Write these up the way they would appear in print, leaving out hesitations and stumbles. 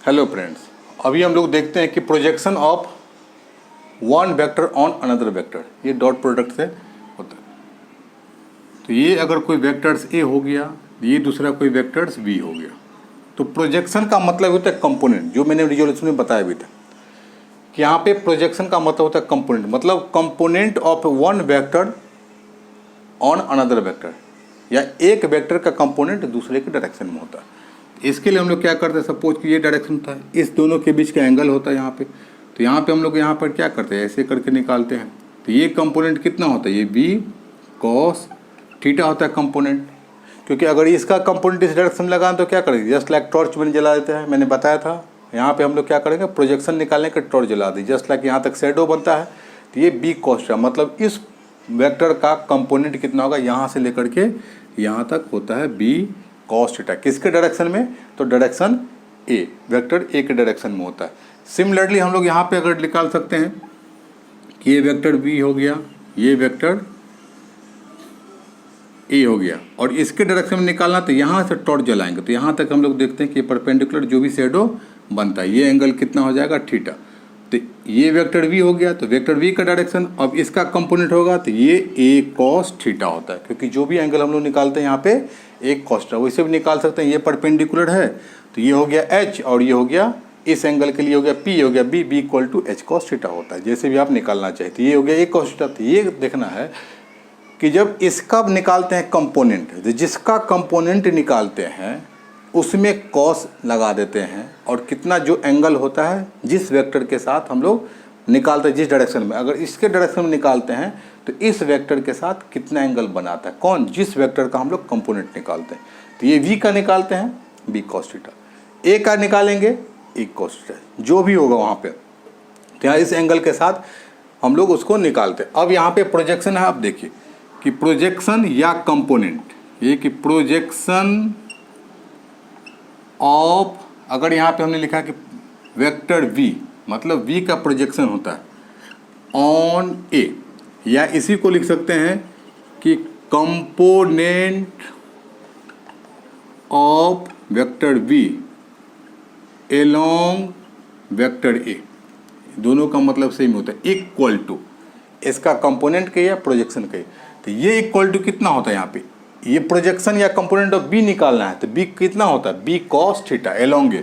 Hello friends, अभी हम लोग देखते हैं कि projection of one vector on another vector, ये डॉट प्रोडक्ट से होता है। तो ये अगर कोई वेक्टर्स ए हो गया, ये दूसरा कोई वेक्टर्स बी हो गया, तो प्रोजेक्शन का मतलब होता है कंपोनेंट, जो मैंने रिजोल्यूशन में बताया भी था कि यहाँ पे प्रोजेक्शन का मतलब होता है कंपोनेंट, मतलब component of one vector on another vector, या एक वेक्टर का कंपोनेंट दूसरे के डायरेक्शन में होता है। इसके लिए हम लोग क्या करते हैं, सपोज कि ये डायरेक्शन था, इस दोनों के बीच का एंगल होता है यहाँ पे, तो यहाँ पे हम लोग यहाँ पर क्या करते हैं, ऐसे करके निकालते हैं। तो ये कंपोनेंट कितना होता है, ये बी कॉस थीटा होता है कंपोनेंट। क्योंकि अगर इसका कंपोनेंट इस डायरेक्शन में लगाएं तो क्या करेंगे, जस्ट लाइक टॉर्च मैंने जला देते हैं, मैंने बताया था। यहाँ पे हम लोग क्या करेंगे, प्रोजेक्शन निकालने का टॉर्च जला दी, जस्ट लाइक यहाँ तक शेडो बनता है। तो ये बी कॉस थीटा, मतलब इस वेक्टर का कंपोनेंट कितना होगा, यहाँ से लेकर के यहाँ तक होता है बी कॉस थीटा। किसके डायरेक्शन में, तो डायरेक्शन ए, वेक्टर ए के डायरेक्शन में होता है। सिमिलरली हम लोग यहाँ पे अगर निकाल सकते हैं कि ये वेक्टर बी हो गया, ये वेक्टर ए हो गया, और इसके डायरेक्शन में निकालना, तो यहाँ से टॉर्च जलाएंगे तो यहाँ तक हम लोग देखते हैं कि परपेंडिकुलर जो भी शेडो बनता है, ये एंगल कितना हो जाएगा, थीटा। तो ये वेक्टर वी हो गया, तो वेक्टर वी का डायरेक्शन, अब इसका कंपोनेंट होगा तो ये ए कॉस थीटा होता है। क्योंकि जो भी एंगल हम लोग निकालते हैं यहाँ पे एक कॉस थीटा, वैसे भी निकाल सकते हैं। ये परपेंडिकुलर है तो ये हो गया एच, और ये हो गया इस एंगल के लिए हो गया पी, हो गया B, B equal to H cos theta होता है। जैसे भी आप निकालना चाहते, ये हो गया ए कॉस थीटा। तो ये देखना है कि जब इसका निकालते हैं कंपोनेंट, जिसका कंपोनेंट निकालते हैं उसमें कॉस लगा देते हैं, और कितना जो एंगल होता है जिस वेक्टर के साथ हम लोग निकालते हैं, जिस डायरेक्शन में, अगर इसके डायरेक्शन में निकालते हैं तो इस वेक्टर के साथ कितना एंगल बनाता है, कौन, जिस वेक्टर का हम लोग कंपोनेंट निकालते हैं। तो ये वी का निकालते हैं बी कॉस थीटा, ए का निकालेंगे ए कॉस थीटा, जो भी होगा वहाँ पे। तो यहाँ इस एंगल के साथ हम लोग उसको निकालते हैं। अब यहाँ पे प्रोजेक्शन है, आप देखिए कि प्रोजेक्शन या कंपोनेंट, ये कि प्रोजेक्शन ऑफ, अगर यहाँ पे हमने लिखा कि वेक्टर v, मतलब v का प्रोजेक्शन होता है ऑन a, या इसी को लिख सकते हैं कि component of vector v along vector a, दोनों का मतलब सेम होता है, इक्वल टू इसका कंपोनेंट के या प्रोजेक्शन के। तो ये इक्वल टू कितना होता है, यहाँ पे ये प्रोजेक्शन या कंपोनेंट ऑफ बी निकालना है, तो बी कितना होता है, B cos theta along A.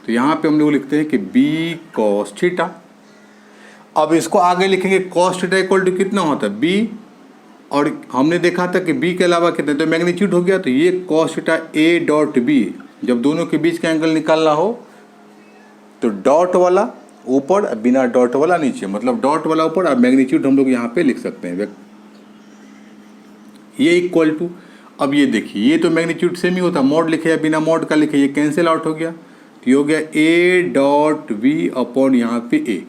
तो यहाँ पे हम लोग लिखते हैं कि बी कॉस थीटा। अब इसको आगे लिखेंगे, कॉस थीटा इक्वल टू कितना होता है बी, और हमने देखा था कि बी के अलावा कितने, तो मैग्नीट्यूड हो गया। तो ये cos theta A dot B, जब दोनों के बीच का एंगल निकालना हो तो डॉट वाला ऊपर, बिना डॉट वाला नीचे, मतलब डॉट वाला ऊपर, और मैग्नीट्यूड हम लोग यहाँ पे लिख सकते हैं ये इक्वल टू। अब ये देखिए, ये तो मैग्नीट्यूड सेम ही होता, मॉड लिखे या बिना मॉड का लिखे, ये कैंसिल आउट हो गया। तो ये हो गया ए डॉट वी अपॉन यहाँ पे ए।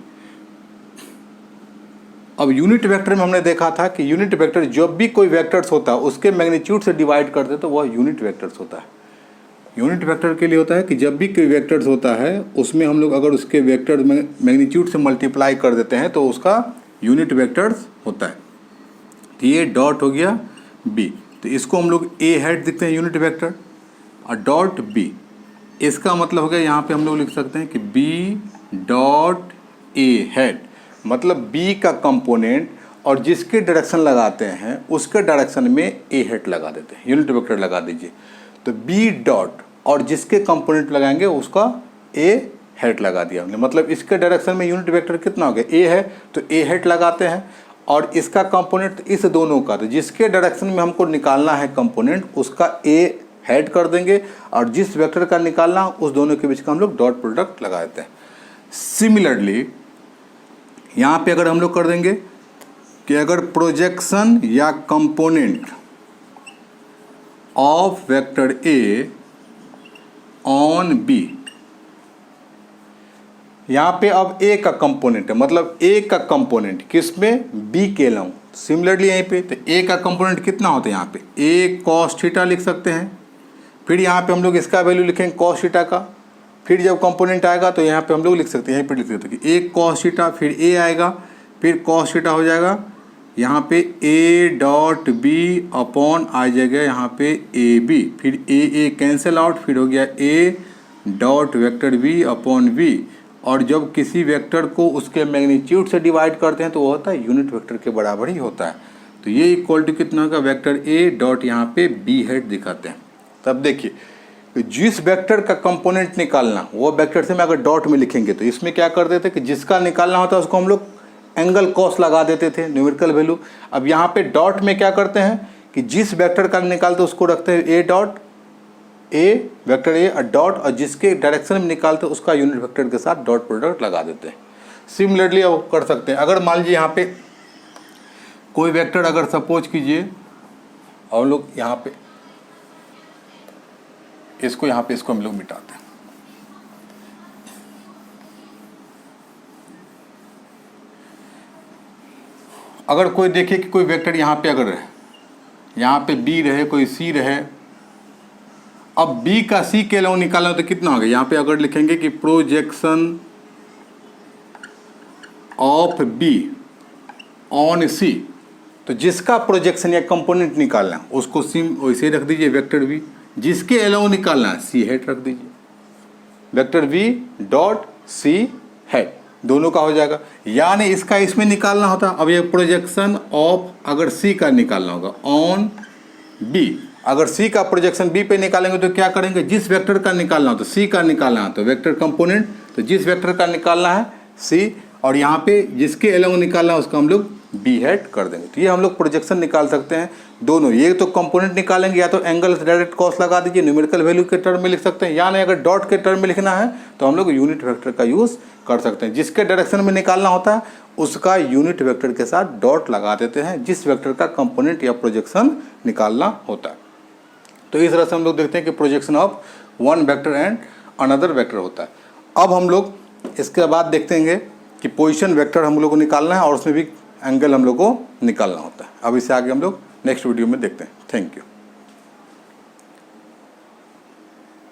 अब यूनिट वेक्टर में हमने देखा था कि यूनिट वेक्टर जब भी कोई वेक्टर्स होता है उसके मैग्नीट्यूड से डिवाइड कर दे तो वह यूनिट वेक्टर्स होता है। यूनिट वेक्टर के लिए होता है कि जब भी कोई वेक्टर्स होता है उसमें हम लोग अगर उसके वेक्टर मैग्नीट्यूड से मल्टीप्लाई कर देते हैं तो उसका यूनिट वेक्टर्स होता है। तो ये डॉट हो गया बी, तो इसको हम लोग ए हेड दिखते हैं यूनिट वेक्टर, और डॉट बी, इसका मतलब हो गया यहाँ पे हम लोग लिख सकते हैं कि बी डॉट ए हेड, मतलब बी का कंपोनेंट, और जिसके डायरेक्शन लगाते हैं उसके डायरेक्शन में ए हेड लगा देते हैं, यूनिट वेक्टर लगा दीजिए। तो बी डॉट, और जिसके कंपोनेंट लगाएंगे उसका ए हेड लगा दिया हमने, मतलब इसके डायरेक्शन में यूनिट वेक्टर कितना हो गया, ए है, तो ए हेड लगाते हैं, और इसका कंपोनेंट इस दोनों का, तो जिसके डायरेक्शन में हमको निकालना है कंपोनेंट उसका ए हेड कर देंगे, और जिस वेक्टर का निकालना उस दोनों के बीच का हम लोग डॉट प्रोडक्ट लगा देते हैं। सिमिलरली यहाँ पे अगर हम लोग कर देंगे कि अगर प्रोजेक्शन या component of vector A on B, यहाँ पे अब ए का कंपोनेंट है, मतलब ए का कंपोनेंट किसमें, बी के अलाउ। सिमिलरली यहीं पे तो ए का कंपोनेंट कितना होता है, यहाँ पे ए कॉस थीटा लिख सकते हैं, फिर यहाँ पे हम लोग इसका वैल्यू लिखेंगे कॉस थीटा का, फिर जब कंपोनेंट आएगा तो यहाँ पे हम लोग लिख सकते हैं, यहीं पे लिख सकते हैं कि ए कॉस थीटा, फिर ए आएगा, फिर कॉस थीटा हो जाएगा, यहाँ पे ए डॉट बी अपॉन आ जाएगा यहाँ पे ए बी, फिर ए कैंसिल आउट, फिर हो गया ए dot vector v upon v, और जब किसी वेक्टर को उसके मैग्नीट्यूड से डिवाइड करते हैं तो वो होता है यूनिट वेक्टर के बराबर ही होता है। तो ये इक्वल टू कितना का वेक्टर a डॉट यहाँ पे b हेड दिखाते हैं। तब देखिए जिस वेक्टर का कंपोनेंट निकालना वो वेक्टर से मैं अगर डॉट में लिखेंगे तो इसमें क्या करते थे कि जिसका निकालना होता है उसको हम लोग एंगल कॉस लगा देते थे न्यूमेरिकल वैल्यू। अब यहाँ पे डॉट में क्या करते हैं कि जिस वेक्टर का निकालते हैं उसको रखते हैं ए dot A vector A dot, और जिसके डायरेक्शन में निकालते हैं उसका यूनिट वेक्टर के साथ डॉट प्रोडक्ट लगा देते हैं। सिमिलरली अब कर सकते हैं, अगर मान लीजिए यहाँ पे कोई वेक्टर अगर सपोज कीजिए और लोग यहाँ पे इसको हम लोग मिटाते हैं। अगर कोई देखे कि कोई वेक्टर यहाँ पे अगर रहे, यहाँ पे b रहे, कोई c रहे, अब b का c के अलावा निकालना तो कितना होगा, यहाँ पे अगर लिखेंगे कि projection of b on c, तो जिसका प्रोजेक्शन या कंपोनेंट निकालना उसको सिम वैसे रख दीजिए वेक्टर v, जिसके अलावा निकालना है c हेड रख दीजिए, vector v dot c head दोनों का हो जाएगा। यानी इसका इसमें निकालना होता, अब ये प्रोजेक्शन ऑफ अगर c का निकालना होगा ऑन b, अगर c का प्रोजेक्शन b पे निकालेंगे तो क्या करेंगे, जिस वेक्टर का निकालना हो तो c का निकालना है तो वेक्टर कंपोनेंट, तो जिस वेक्टर का निकालना है c, और यहाँ पे जिसके अलावा निकालना है उसको हम लोग b हेड कर देंगे। तो ये हम लोग प्रोजेक्शन निकाल सकते हैं दोनों। ये तो कंपोनेंट निकालेंगे या तो एंगल से डायरेक्ट कॉस लगा दीजिए, न्यूमेरिकल वैल्यू के टर्म में लिख सकते हैं, या नहीं अगर डॉट के टर्म में लिखना है तो हम लोग यूनिट वेक्टर का यूज़ कर सकते हैं। जिसके डायरेक्शन में निकालना होता है उसका यूनिट वेक्टर के साथ डॉट लगा देते हैं जिस वेक्टर का कंपोनेंट या प्रोजेक्शन निकालना होता है। तो इस तरह से हम लोग देखते हैं कि projection of one vector and another vector होता है। अब हम लोग इसके बाद देखते हैं कि पोजीशन वेक्टर हम लोग को निकालना है और उसमें भी एंगल हम लोग को निकालना होता है। अब इससे आगे हम लोग नेक्स्ट वीडियो में देखते हैं। Thank you.